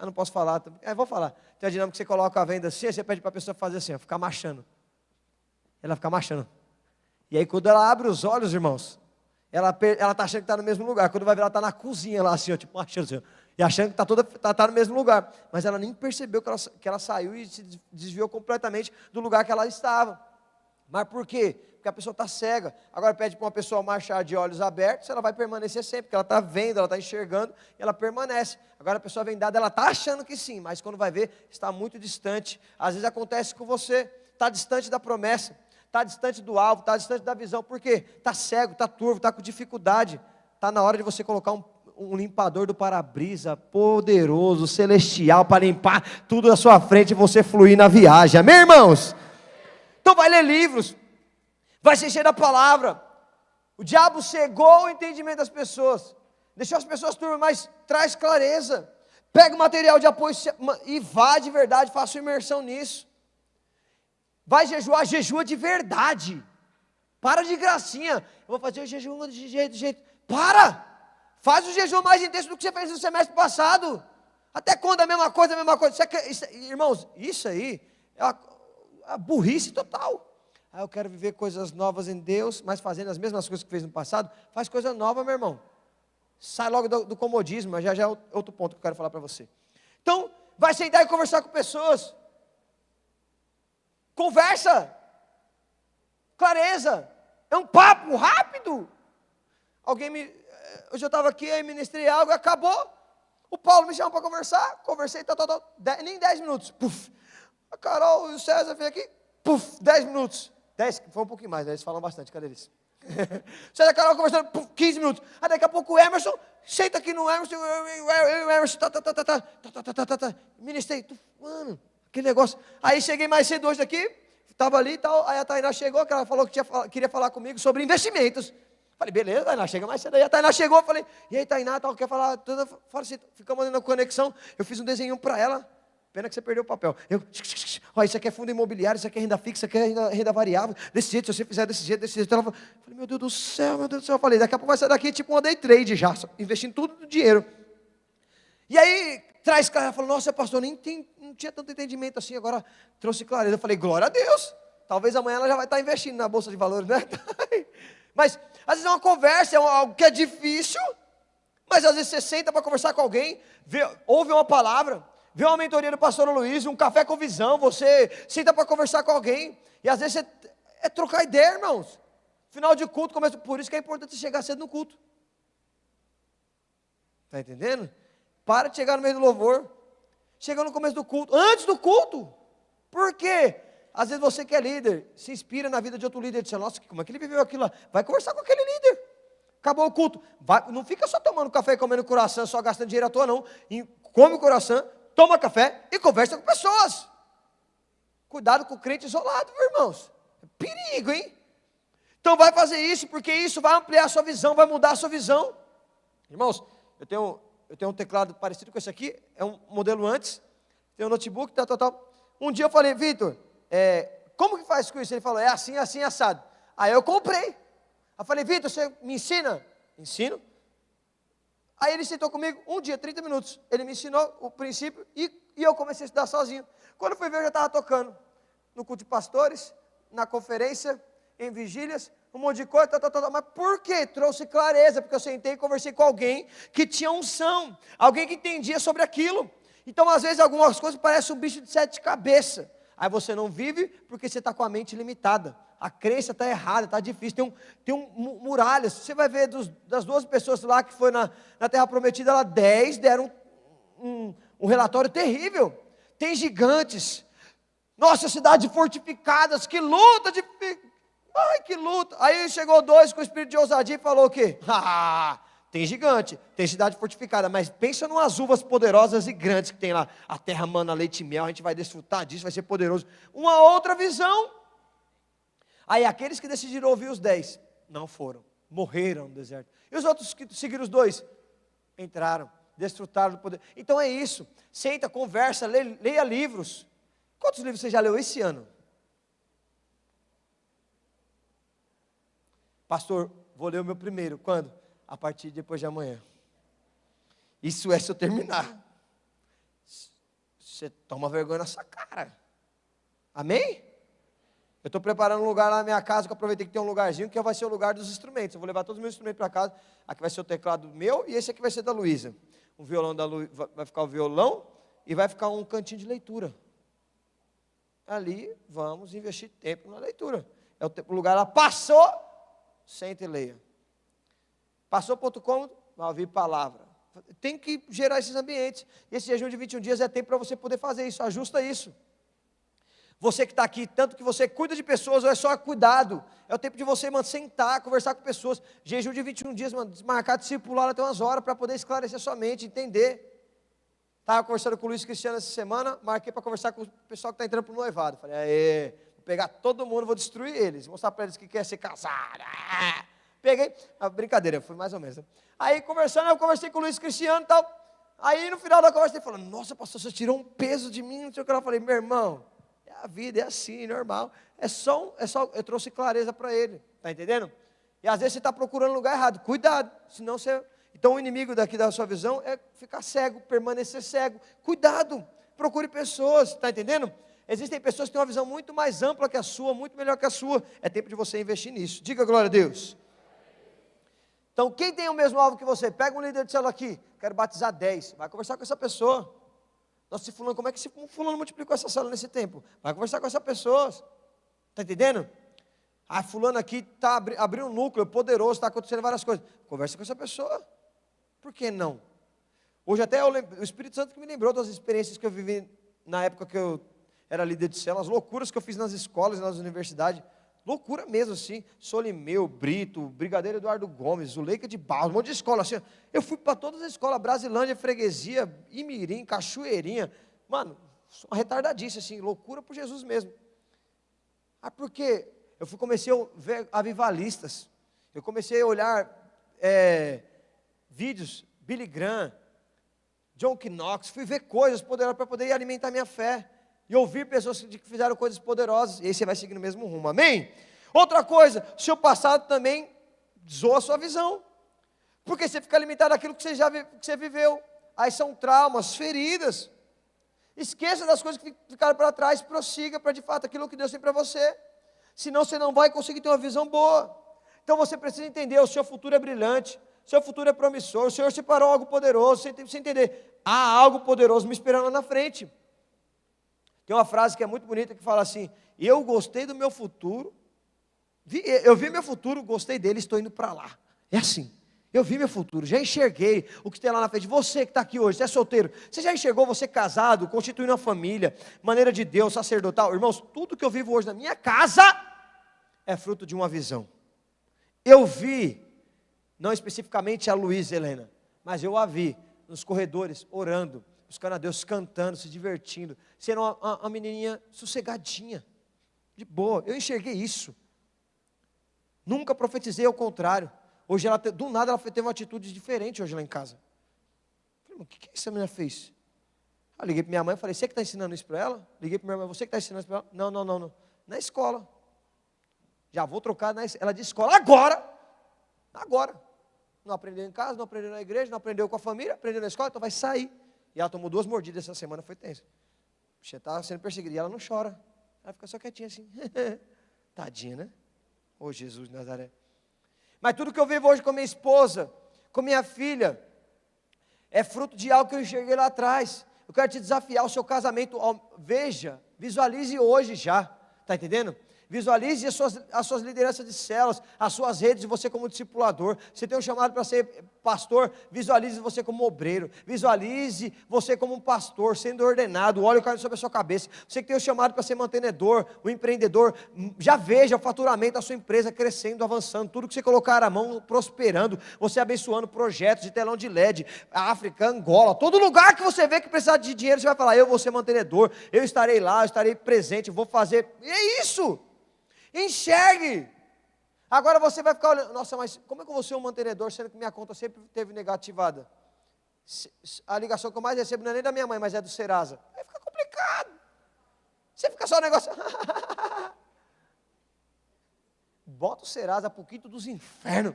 Speaker 1: Não posso falar. Vou falar. Tem a dinâmica que você coloca a venda assim, aí você pede para a pessoa fazer assim, ficar marchando. Ela fica marchando. E aí quando ela abre os olhos, irmãos, ela está achando que está no mesmo lugar. Quando vai ver, ela está na cozinha lá assim, tipo marchando assim, e achando que está no mesmo lugar. Mas ela nem percebeu que ela saiu e se desviou completamente do lugar que ela estava. Mas por quê? Porque a pessoa está cega. Agora pede para uma pessoa marchar de olhos abertos, ela vai permanecer sempre, porque ela está vendo, ela está enxergando, e ela permanece. Agora a pessoa vendada, ela está achando que sim, mas quando vai ver, está muito distante. Às vezes acontece com você, está distante da promessa, está distante do alvo, está distante da visão. Por quê? Está cego, está turvo, está com dificuldade. Está na hora de você colocar um limpador do para-brisa poderoso, celestial, para limpar tudo à sua frente e você fluir na viagem. Amém, irmãos? Então vai ler livros, vai se encher da palavra. O diabo cegou o entendimento das pessoas, deixou as pessoas turmas, mas traz clareza. Pega o material de apoio e vá de verdade, faça imersão nisso. Vai jejuar, jejua de verdade. Para de gracinha. Eu vou fazer o jejum de jeito. Para! Faz o jejum mais intenso do que você fez no semestre passado. Até quando a mesma coisa? Irmãos, isso aí é a burrice total. Eu quero viver coisas novas em Deus, mas fazendo as mesmas coisas que fez no passado. Faz coisa nova, meu irmão. Sai logo do comodismo, mas já é outro ponto que eu quero falar para você. Então, vai sentar e conversar com pessoas. Conversa. Clareza. É um papo rápido. Hoje eu estava aqui, aí ministrei algo, acabou. O Paulo me chamou para conversar. Conversei, nem 10 minutos. Puf. A Carol e o César veio aqui, 10 minutos. 10, foi um pouquinho mais, né? Eles falam bastante, cadê eles? César e a Carol conversando, 15 minutos. Aí daqui a pouco o Emerson, senta aqui no Emerson, o Emerson, ministrei, mano, aquele negócio. Aí cheguei mais cedo hoje daqui, estava ali e tal, aí a Tainá chegou, que ela falou que queria falar comigo sobre investimentos. Falei, beleza, Tainá, chega mais cedo aí. A Tainá chegou, falei, e aí Tainá, tal, quer falar, fala assim, ficamos na conexão, eu fiz um desenho para ela. Pena que você perdeu o papel. Isso aqui é fundo imobiliário, isso aqui é renda fixa, isso aqui é renda variável. Desse jeito, se você fizer desse jeito. Ela falou, meu Deus do céu. Eu falei, daqui a pouco vai sair daqui tipo uma day trade já, investindo tudo do dinheiro. E aí, traz clareza. Ela falou, nossa, pastor, não tinha tanto entendimento assim, agora trouxe clareza. Eu falei, glória a Deus. Talvez amanhã ela já vai estar investindo na Bolsa de Valores, né? Mas, às vezes é uma conversa, é algo que é difícil, mas às vezes você senta para conversar com alguém, ouve uma palavra, vê uma mentoria do pastor Luiz, um café com visão, você senta para conversar com alguém, e às vezes é trocar ideia, irmãos. Final de culto, por isso que é importante chegar cedo no culto. Está entendendo? Para de chegar no meio do louvor, chega no começo do culto, antes do culto. Por quê? Às vezes você que é líder, se inspira na vida de outro líder, diz, nossa, como é que ele viveu aquilo lá? Vai conversar com aquele líder. Acabou o culto, não fica só tomando café e comendo coração, só gastando dinheiro à toa não, come o coração, toma café e conversa com pessoas. Cuidado com o crente isolado, meus irmãos. É perigo, hein? Então vai fazer isso, porque isso vai ampliar a sua visão, vai mudar a sua visão. Irmãos, eu tenho um teclado parecido com esse aqui, é um modelo antes, tem um notebook, tal. Um dia eu falei, Vitor, como que faz com isso? Ele falou, é assim, assim, assado. Aí eu comprei. Eu falei, Vitor, você me ensina? Ensino. Aí ele sentou comigo, um dia, 30 minutos. Ele me ensinou o princípio e eu comecei a estudar sozinho. Quando eu fui ver, eu já estava tocando no culto de pastores, na conferência, em vigílias, um monte de coisa, Mas por quê? Trouxe clareza, porque eu sentei e conversei com alguém que tinha unção, alguém que entendia sobre aquilo. Então, às vezes, algumas coisas parecem um bicho de 7 cabeças. Aí você não vive porque você está com a mente limitada. A crença está errada, está difícil. Tem muralhas. Você vai ver das 12 pessoas lá que foi na Terra Prometida, lá 10 deram um relatório terrível. Tem gigantes. Nossa, cidades fortificadas, que luta de... Ai, que luta. Aí chegou 2 com o espírito de ousadia e falou o quê? Tem gigante, tem cidade fortificada, mas pensa numas uvas poderosas e grandes que tem lá. A terra mana leite e mel, a gente vai desfrutar disso, vai ser poderoso. Uma outra visão. Aí aqueles que decidiram ouvir os 10, não foram, morreram no deserto. E os outros que seguiram os 2, entraram, desfrutaram do poder. Então é isso, senta, conversa, leia livros. Quantos livros você já leu esse ano? Pastor, vou ler o meu primeiro, quando? A partir de depois de amanhã. Isso é se eu terminar. Você toma vergonha na sua cara. Amém? Eu estou preparando um lugar lá na minha casa, que eu aproveitei que tem um lugarzinho, que vai ser o lugar dos instrumentos. Eu vou levar todos os meus instrumentos para casa. Aqui vai ser o teclado meu e esse aqui vai ser da Luísa. O violão da Luísa, vai ficar o violão e vai ficar um cantinho de leitura. Ali vamos investir tempo na leitura. É o lugar lá, passou, senta e leia. Passou para outro cômodo, vai ouvir palavra. Tem que gerar esses ambientes. E esse jejum de 21 dias é tempo para você poder fazer isso, ajusta isso. Você que está aqui, tanto que você cuida de pessoas, ou é só cuidado, é o tempo de você, mano, sentar, conversar com pessoas. Jejum de 21 dias, mano, desmarcar, discipular até umas horas, para poder esclarecer sua mente, entender. Estava conversando com o Luiz Cristiano essa semana, marquei para conversar com o pessoal que está entrando para o noivado. Falei, aê, vou pegar todo mundo, vou destruir eles, mostrar para eles que quer ser casado. Peguei, brincadeira, foi mais ou menos. Né? Aí conversando, eu conversei com o Luiz Cristiano e tal. Aí no final da conversa ele falou, nossa pastor, você tirou um peso de mim, não sei o que. Eu falei, meu irmão, a vida é assim, normal. É só, eu trouxe clareza para ele, tá entendendo? E às vezes você está procurando lugar errado, cuidado, senão você... Então o inimigo daqui da sua visão é ficar cego, permanecer cego. Cuidado, procure pessoas, tá entendendo? Existem pessoas que têm uma visão muito mais ampla que a sua, muito melhor que a sua. É tempo de você investir nisso. Diga glória a Deus. Então quem tem o mesmo alvo que você, pega um líder de célula aqui, quero batizar 10, vai conversar com essa pessoa. Nossa, fulano, como é que esse fulano multiplicou essa célula nesse tempo? Vai conversar com essa pessoa. Está entendendo? Ah, fulano aqui está abrindo um núcleo poderoso, está acontecendo várias coisas. Conversa com essa pessoa. Por que não? Hoje até o Espírito Santo que me lembrou das experiências que eu vivi na época que eu era líder de célula, as loucuras que eu fiz nas escolas e nas universidades. Loucura mesmo assim. Solimeu, Brito, Brigadeiro Eduardo Gomes, Zuleika de Barros, um monte de escola assim. Eu fui para todas as escolas, Brasilândia, Freguesia, Imirim, Cachoeirinha. Mano, uma retardadice assim, loucura por Jesus mesmo. Porque eu comecei a ver avivalistas. Eu comecei a olhar vídeos, Billy Graham, John Knox, fui ver coisas poderosas para poder alimentar minha fé. E ouvir pessoas que fizeram coisas poderosas. E aí você vai seguir no mesmo rumo, amém? Outra coisa, seu passado também zoa a sua visão. Porque você fica limitado àquilo que você viveu. Aí são traumas, feridas. Esqueça das coisas que ficaram para trás, prossiga para de fato aquilo que Deus tem para você. Senão você não vai conseguir ter uma visão boa. Então você precisa entender, o seu futuro é brilhante, seu futuro é promissor, o Senhor separou algo poderoso, você tem que entender, há algo poderoso me esperando lá na frente. Tem uma frase que é muito bonita que fala assim, eu gostei do meu futuro, eu vi meu futuro, gostei dele, estou indo para lá. É assim, eu vi meu futuro, já enxerguei o que tem lá na frente. Você que está aqui hoje, você é solteiro, você já enxergou você casado, constituindo uma família, maneira de Deus, sacerdotal? Irmãos, tudo que eu vivo hoje na minha casa é fruto de uma visão. Eu vi, não especificamente a Luísa Helena, mas eu a vi nos corredores, orando, buscando a Deus, cantando, se divertindo, sendo uma menininha sossegadinha, de boa. Eu enxerguei isso. Nunca profetizei ao contrário. Hoje, do nada, ela teve uma atitude diferente hoje lá em casa. Eu falei, o que essa menina fez? Eu liguei para minha mãe e falei, você que está ensinando isso para ela? Liguei para minha mãe, você que está ensinando isso para ela? Não. Na escola. Já vou trocar, ela disse escola agora. Não aprendeu em casa, não aprendeu na igreja, não aprendeu com a família, aprendeu na escola, então vai sair. E ela tomou 2 mordidas essa semana, foi tenso. Você estava sendo perseguida e ela não chora. Ela fica só quietinha assim. Tadinha, né? Ô Jesus de Nazaré. Mas tudo que eu vivo hoje com minha esposa, com minha filha, é fruto de algo que eu enxerguei lá atrás. Eu quero te desafiar o seu casamento. Veja, visualize hoje já. Está entendendo? Visualize as suas lideranças de células, as suas redes, e você como discipulador. Você tem um chamado para ser pastor, visualize você como obreiro, visualize você como um pastor, sendo ordenado, óleo caindo sobre a sua cabeça. Você que tem um chamado para ser mantenedor, um empreendedor, já veja o faturamento da sua empresa crescendo, avançando, tudo que você colocar a mão prosperando, você abençoando projetos de telão de LED, África, Angola, todo lugar que você vê que precisar de dinheiro, você vai falar, eu vou ser mantenedor, eu estarei lá, eu estarei presente, vou fazer, e é isso. Enxergue. Agora você vai ficar olhando, nossa, mas como é que eu vou ser um mantenedor, sendo que minha conta sempre teve negativada? A ligação que eu mais recebo não é nem da minha mãe, mas é do Serasa. Aí fica complicado. Você fica só o negócio. Bota o Serasa para o quinto dos infernos.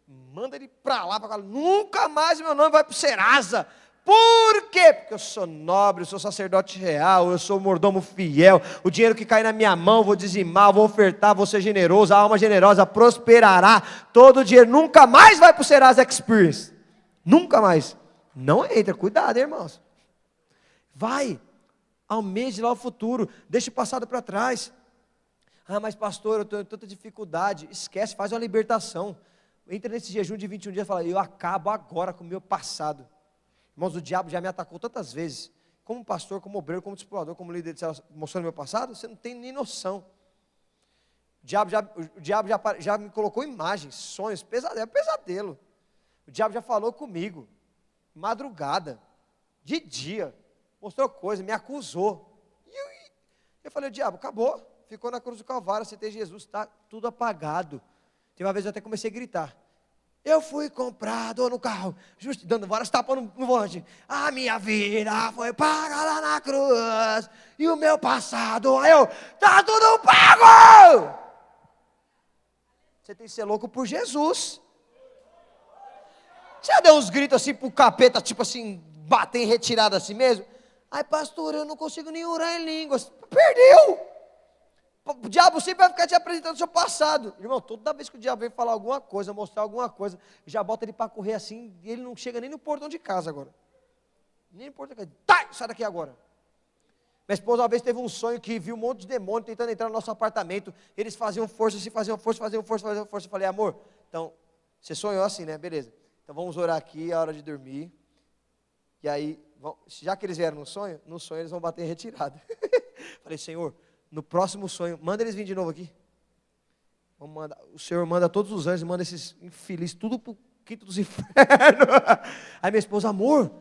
Speaker 1: Manda ele para lá, para cá. Nunca mais meu nome vai para o Serasa. Por quê? Porque eu sou nobre, eu sou sacerdote real, eu sou mordomo fiel, o dinheiro que cai na minha mão, vou dizimar, vou ofertar, vou ser generoso, a alma generosa prosperará, todo o dinheiro nunca mais vai para o Serasa Experience, nunca mais, não entra, cuidado irmãos, vai, almeje lá o futuro, deixa o passado para trás, mas pastor, eu tenho tanta dificuldade, esquece, faz uma libertação, entra nesse jejum de 21 dias e fala, eu acabo agora com o meu passado. Irmãos, o diabo já me atacou tantas vezes, como pastor, como obreiro, como discipulador, como líder de célula, mostrando meu passado, você não tem nem noção. O diabo já me colocou imagens, sonhos, pesadelo. O diabo já falou comigo, madrugada, de dia, mostrou coisa, me acusou. E eu falei, o diabo, acabou, ficou na cruz do Calvário, aceitei Jesus, está tudo apagado. Tem uma vez eu até comecei a gritar. Eu fui comprado no carro, dando várias tapas no volante. A minha vida foi paga lá na cruz. E o meu passado, tá tudo pago. Você tem que ser louco por Jesus. Você já deu uns gritos assim pro capeta, tipo assim, bater em retirada assim mesmo? Ai pastor, eu não consigo nem orar em línguas. Perdeu. O diabo sempre vai ficar te apresentando o seu passado. Irmão, toda vez que o diabo vem falar alguma coisa, mostrar alguma coisa, já bota ele para correr assim, e ele não chega nem no portão de casa agora. Nem no portão de casa. Tá, sai daqui agora. Minha esposa uma vez teve um sonho que viu um monte de demônio tentando entrar no nosso apartamento. Eles faziam força. Eu falei, amor, então, você sonhou assim, né? Beleza. Então vamos orar aqui, é hora de dormir. E aí, já que eles vieram no sonho eles vão bater em retirada. Falei, Senhor, no próximo sonho, manda eles virem de novo aqui. Vamos mandar, o Senhor manda todos os anjos, manda esses infelizes, tudo para o quinto dos infernos. Aí minha esposa, amor,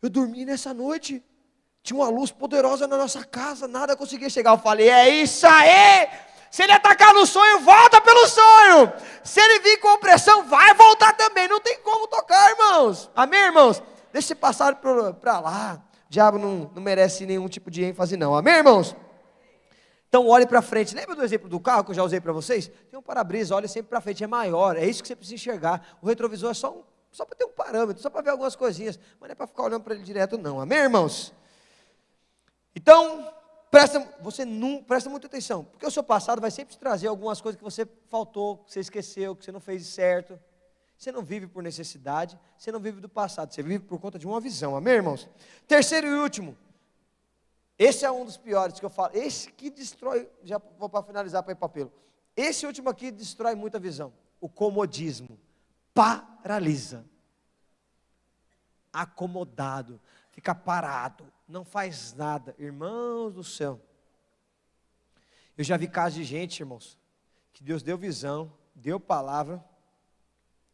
Speaker 1: eu dormi nessa noite, tinha uma luz poderosa na nossa casa, nada conseguia chegar. Eu falei, é isso aí! Se ele atacar no sonho, volta pelo sonho. Se ele vir com opressão, vai voltar também. Não tem como tocar, irmãos. Amém, irmãos? Deixa você passar para lá. O diabo não merece nenhum tipo de ênfase, não. Amém, irmãos? Então olhe para frente, lembra do exemplo do carro que eu já usei para vocês? Tem um para-brisa, olhe sempre para frente, é maior, é isso que você precisa enxergar. O retrovisor é só para ter um parâmetro, só para ver algumas coisinhas, mas não é para ficar olhando para ele direto não, amém irmãos? Então, presta muita atenção, porque o seu passado vai sempre te trazer algumas coisas que você faltou, que você esqueceu, que você não fez certo. Você não vive por necessidade, você não vive do passado, você vive por conta de uma visão, amém irmãos? Terceiro e último, esse é um dos piores que eu falo. Esse que destrói, já vou para finalizar para ir para pelo. Esse último aqui destrói muita visão. O comodismo. Paralisa. Acomodado. Fica parado. Não faz nada. Irmãos do céu. Eu já vi casos de gente, irmãos, que Deus deu visão, deu palavra,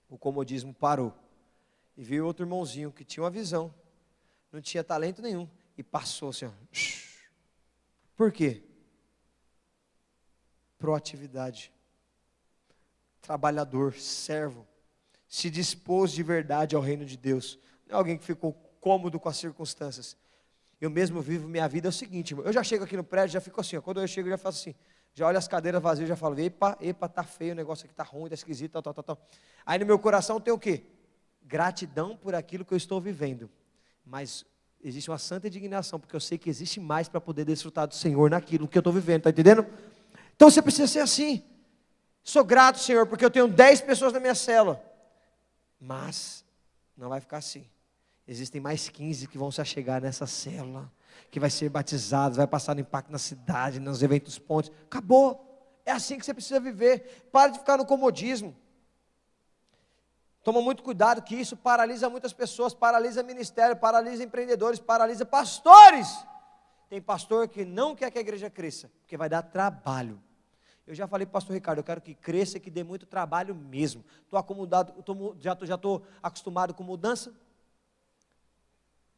Speaker 1: o comodismo parou. E veio outro irmãozinho que tinha uma visão, não tinha talento nenhum. E passou assim, ó. Por quê? Proatividade. Trabalhador, servo. Se dispôs de verdade ao reino de Deus. Não é alguém que ficou cômodo com as circunstâncias. Eu mesmo vivo minha vida, é o seguinte, irmão, eu já chego aqui no prédio, já fico assim, ó, quando eu chego eu já faço assim, já olho as cadeiras vazias, já falo, epa, tá feio, o negócio aqui tá ruim, tá esquisito, tal. Aí no meu coração tem o quê? Gratidão por aquilo que eu estou vivendo. Mas existe uma santa indignação, porque eu sei que existe mais para poder desfrutar do Senhor naquilo que eu estou vivendo, está entendendo? Então você precisa ser assim. Sou grato, Senhor, porque eu tenho 10 pessoas na minha célula. Mas não vai ficar assim. Existem mais 15 que vão se achegar nessa célula. que vai ser batizado, vai passar no impacto na cidade, nos eventos pontes. Acabou. É assim que você precisa viver. Para de ficar no comodismo. Toma muito cuidado que isso paralisa muitas pessoas, paralisa ministério, paralisa empreendedores, paralisa pastores. Tem pastor que não quer que a igreja cresça, porque vai dar trabalho. Eu já falei para o pastor Ricardo, eu quero que cresça e que dê muito trabalho mesmo. Estou acomodado, já estou acostumado com mudança.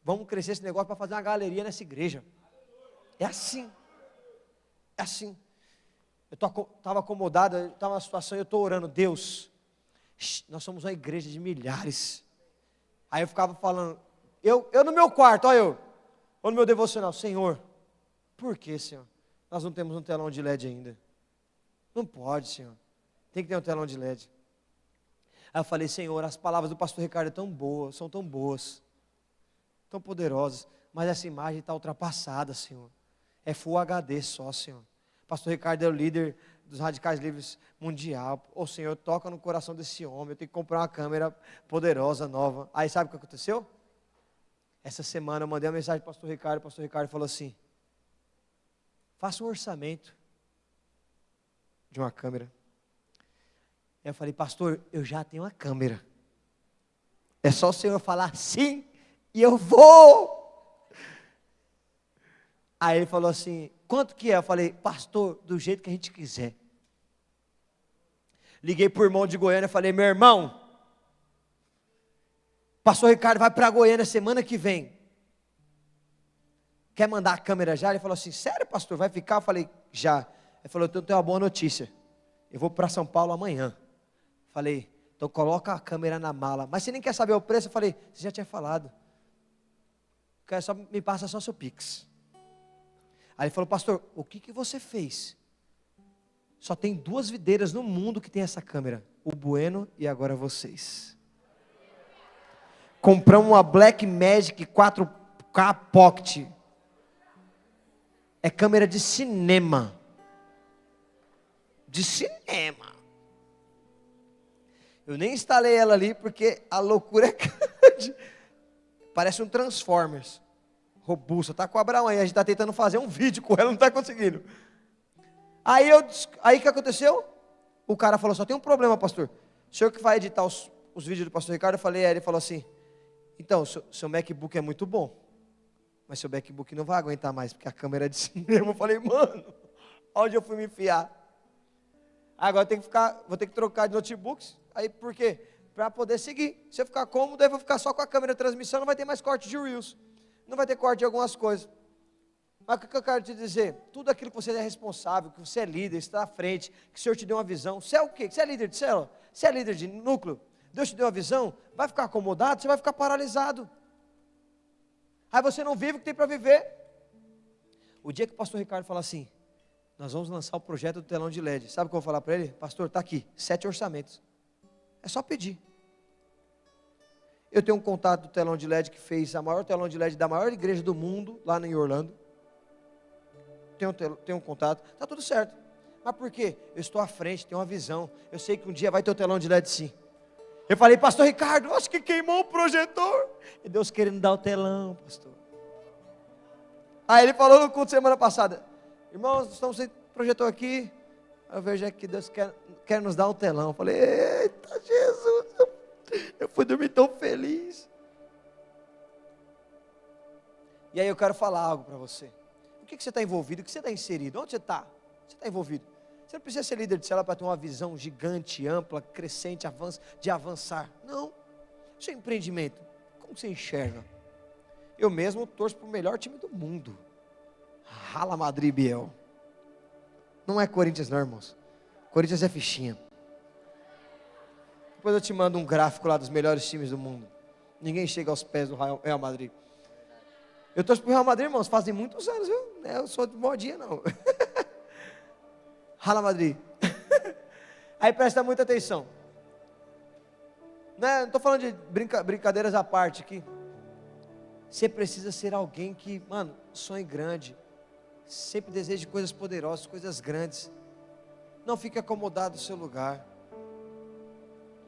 Speaker 1: Vamos crescer esse negócio para fazer uma galeria nessa igreja. É assim. É assim. Eu estava acomodado, estava numa situação, eu estou orando, Deus, nós somos uma igreja de milhares. Aí eu ficava falando, eu no meu quarto, ou no meu devocional, Senhor, por que, Senhor? Nós não temos um telão de LED ainda. Não pode, Senhor. Tem que ter um telão de LED. Aí eu falei, Senhor, as palavras do pastor Ricardo são tão boas, tão poderosas, mas essa imagem está ultrapassada, Senhor. É Full HD só, Senhor. Pastor Ricardo é o líder dos Radicais Livres Mundial. Ô Senhor, toca no coração desse homem. Eu tenho que comprar uma câmera poderosa, nova. Aí sabe o que aconteceu? Essa semana eu mandei uma mensagem para o pastor Ricardo. O pastor Ricardo falou assim: faça um orçamento de uma câmera. Aí eu falei, pastor, eu já tenho uma câmera. É só o Senhor falar sim e eu vou. Aí ele falou assim, quanto que é? Eu falei, pastor, do jeito que a gente quiser. Liguei para o irmão de Goiânia e falei, meu irmão, pastor Ricardo vai para Goiânia semana que vem. Quer mandar a câmera já? Ele falou assim, sério pastor, vai ficar? Eu falei, já. Ele falou, então tem uma boa notícia. Eu vou para São Paulo amanhã. Falei, então coloca a câmera na mala. Mas você nem quer saber o preço? Eu falei, você já tinha falado. Me passa só seu Pix. Aí ele falou, pastor, o que você fez? Só tem 2 videiras no mundo que tem essa câmera. O Bueno e agora vocês. Compramos uma Blackmagic 4K Pocket. É câmera de cinema. De cinema. Eu nem instalei ela ali porque a loucura é grande. Parece um Transformers. Robusta, tá com o Abraão aí, a gente está tentando fazer um vídeo com ela, não está conseguindo. Aí o que aconteceu? O cara falou, só tem um problema, pastor. O senhor que vai editar os vídeos do pastor Ricardo, eu falei, ele falou assim, então, seu MacBook é muito bom, mas seu MacBook não vai aguentar mais, porque a câmera é de cinema. Eu falei, mano, onde eu fui me enfiar? Agora vou ter que trocar de notebooks, aí por quê? Para poder seguir. Se eu ficar cômodo, eu vou ficar só com a câmera de transmissão, não vai ter mais corte de Reels. Não vai ter corte de algumas coisas. Mas o que eu quero te dizer? Tudo aquilo que você é responsável, que você é líder, está à frente, que o Senhor te deu uma visão. Você é o quê? Você é líder de célula? Você é líder de núcleo? Deus te deu uma visão? Vai ficar acomodado? Você vai ficar paralisado. Aí você não vive o que tem para viver. O dia que o pastor Ricardo fala assim, nós vamos lançar o projeto do telão de LED. Sabe o que eu vou falar para ele? Pastor, está aqui, 7 orçamentos. É só pedir. Eu tenho um contato do telão de LED que fez a maior telão de LED da maior igreja do mundo, lá em Orlando. Tenho um contato, está tudo certo. Mas por quê? Eu estou à frente, tenho uma visão. Eu sei que um dia vai ter o telão de LED sim. Eu falei, pastor Ricardo, acho que queimou o projetor. E Deus querendo dar o telão, pastor. Aí ele falou no culto semana passada, irmãos, estamos sem projetor aqui. Eu vejo que Deus quer nos dar um telão. Eu falei, eita Jesus, eu fui dormir tão feliz. E aí eu quero falar algo para você. O que você está envolvido? O que você está inserido? Onde você está? Você está envolvido? Você não precisa ser líder de célula para ter uma visão gigante, ampla, crescente, de avançar. Não. Seu empreendimento, como você enxerga? Eu mesmo torço para o melhor time do mundo. Rala Madrid Biel. Não é Corinthians não, irmãos. Corinthians é fichinha. Depois eu te mando um gráfico lá dos melhores times do mundo. Ninguém chega aos pés do Real Madrid. Eu torço para o Real Madrid, irmãos, fazem muitos anos, viu? Eu sou de modinha, não. Rala Madrid. Aí presta muita atenção. Não estou falando de brincadeiras à parte aqui. Você precisa ser alguém que, mano, sonhe grande. Sempre deseje coisas poderosas, coisas grandes. Não fique acomodado no seu lugar.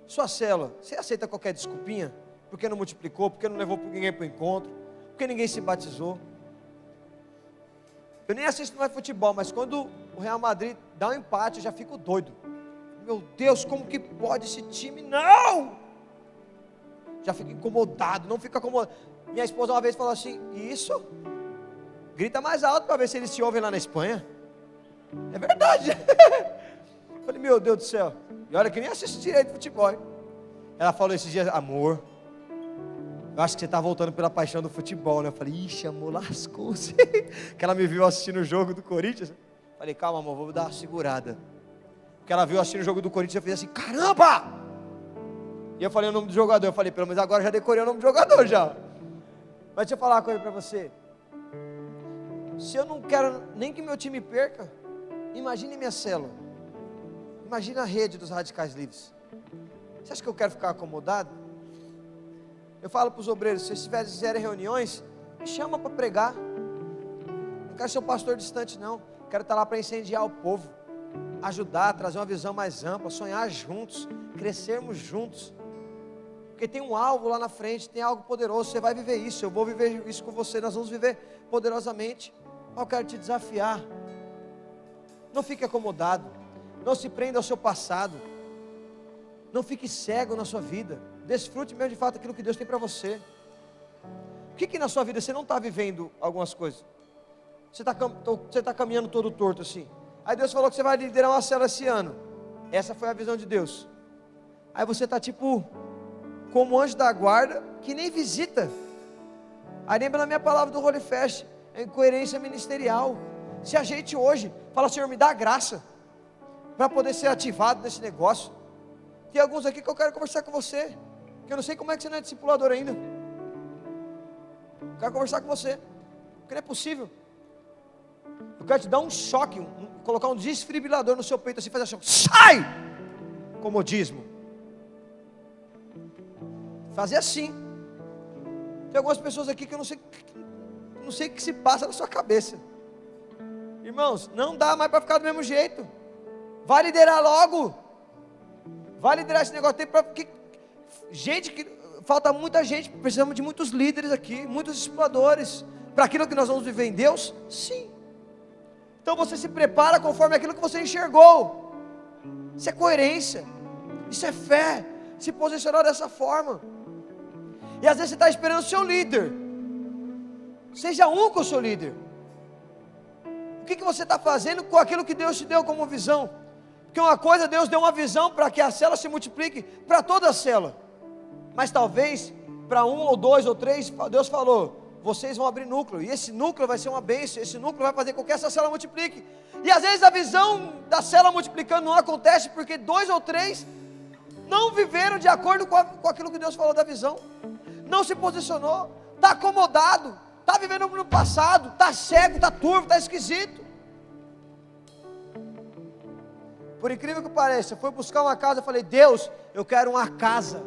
Speaker 1: Sua célula, você aceita qualquer desculpinha? Porque não multiplicou, porque não levou ninguém para o encontro, porque ninguém se batizou. Eu nem assisto mais futebol, mas quando o Real Madrid dá um empate, eu já fico doido. Meu Deus, como que pode esse time? Não! Já fico incomodado, não fica acomodado. Minha esposa uma vez falou assim: isso? Grita mais alto para ver se eles se ouvem lá na Espanha. É verdade. Eu falei, meu Deus do céu. E olha que nem assisto direito futebol, hein? Ela falou esses dias: amor, eu acho que você está voltando pela paixão do futebol, né? Eu falei, ixi, amor, lascou-se. Que ela me viu assistindo o jogo do Corinthians. Falei, calma, amor, vou dar uma segurada. Porque ela viu assistindo o jogo do Corinthians, eu fiz assim, caramba! E eu falei o nome do jogador. Eu falei, pelo menos agora já decorei o nome do jogador já. Mas deixa eu falar uma coisa para você. Se eu não quero nem que meu time perca, imagine minha célula. Imagine a rede dos radicais livres. Você acha que eu quero ficar acomodado? Eu falo para os obreiros, se vocês fizerem reuniões, me chama para pregar. Não quero ser um pastor distante não. Quero estar lá para incendiar o povo, ajudar, trazer uma visão mais ampla, sonhar juntos, crescermos juntos. Porque tem um alvo lá na frente, tem algo poderoso, você vai viver isso, eu vou viver isso com você, nós vamos viver poderosamente. Eu quero te desafiar. Não fique acomodado, não se prenda ao seu passado, não fique cego na sua vida, desfrute mesmo de fato aquilo que Deus tem para você. O que na sua vida você não está vivendo algumas coisas? Você está caminhando todo torto assim. Aí Deus falou que você vai liderar uma célula esse ano. Essa foi a visão de Deus. Aí você está tipo como anjo da guarda que nem visita. Aí lembra na minha palavra do Holy Fest, é incoerência ministerial. Se ajeite hoje, fala, Senhor, me dá graça para poder ser ativado nesse negócio. Tem alguns aqui que eu quero conversar com você, que eu não sei como é que você não é discipulador ainda. Eu quero conversar com você, porque não é possível. Eu quero te dar um choque, colocar um desfibrilador no seu peito assim, fazer assim, sai! Comodismo. Fazer assim. Tem algumas pessoas aqui que eu não sei o que se passa na sua cabeça. Irmãos, não dá mais para ficar do mesmo jeito. Vai liderar logo. Vai liderar esse negócio. Falta muita gente. Precisamos de muitos líderes aqui, muitos discipuladores. Para aquilo que nós vamos viver em Deus? Sim. Então você se prepara conforme aquilo que você enxergou. Isso é coerência. Isso é fé. Se posicionar dessa forma. E às vezes você está esperando o seu líder. Seja um com o seu líder. O que você está fazendo com aquilo que Deus te deu como visão? Porque uma coisa, Deus deu uma visão para que a célula se multiplique para toda a célula. Mas talvez para 1 ou 2 ou 3, Deus falou, vocês vão abrir núcleo. E esse núcleo vai ser uma bênção. Esse núcleo vai fazer com que essa célula multiplique. E às vezes a visão da célula multiplicando não acontece porque 2 ou 3 não viveram de acordo com aquilo que Deus falou da visão. Não se posicionou, está acomodado, está vivendo no passado, está cego, está turvo, está esquisito. Por incrível que pareça, eu fui buscar uma casa, eu falei, Deus, eu quero uma casa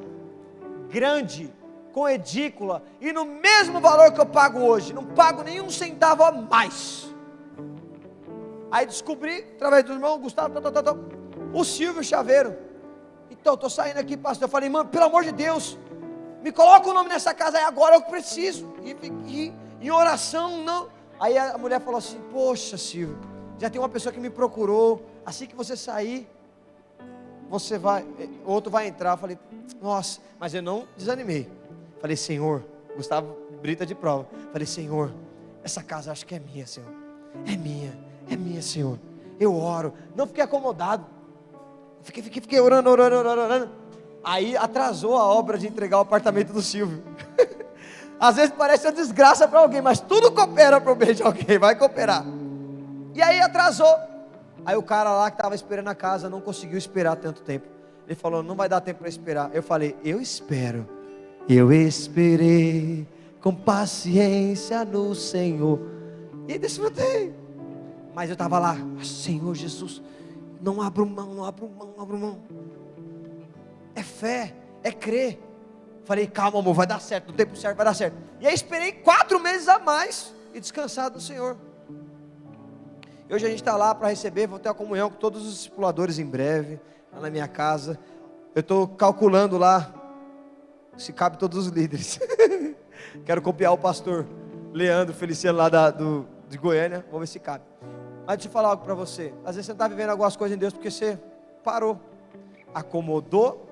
Speaker 1: grande, com edícula, e no mesmo valor que eu pago hoje, não pago nenhum centavo a mais. Aí descobri, através do irmão Gustavo, o Silvio Chaveiro. Então, estou saindo aqui, pastor, eu falei, mano, pelo amor de Deus, me coloca o nome nessa casa aí agora, eu preciso. E em oração, não. Aí a mulher falou assim, poxa Silvio, já tem uma pessoa que me procurou, assim que você sair, outro vai entrar. Eu falei, nossa, mas eu não desanimei. Falei, Senhor, Gustavo Brita de prova. Falei, Senhor, essa casa acho que é minha, Senhor. É minha, Senhor. Eu oro, não fiquei acomodado. Fiquei orando. Aí atrasou a obra de entregar o apartamento do Silvio. Às vezes parece uma desgraça para alguém, mas tudo coopera para o bem de alguém, vai cooperar. E aí atrasou. Aí o cara lá que estava esperando a casa não conseguiu esperar tanto tempo. Ele falou, não vai dar tempo para esperar. Eu falei, eu espero. Eu esperei com paciência no Senhor e desfrutei. Mas eu estava lá, Senhor Jesus, não abro mão. É fé, é crer. Falei, calma amor, vai dar certo, no tempo certo vai dar certo. E aí esperei 4 meses a mais e descansar do Senhor. E hoje a gente está lá para receber, vou ter a comunhão com todos os discipuladores em breve, lá na minha casa. Eu estou calculando lá se cabe todos os líderes. Quero copiar o pastor Leandro Feliciano lá do de Goiânia, vamos ver se cabe. Mas deixa eu falar algo para você. Às vezes você está vivendo algumas coisas em Deus porque você parou, acomodou,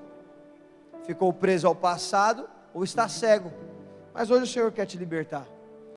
Speaker 1: ficou preso ao passado ou está cego. Mas hoje o Senhor quer te libertar.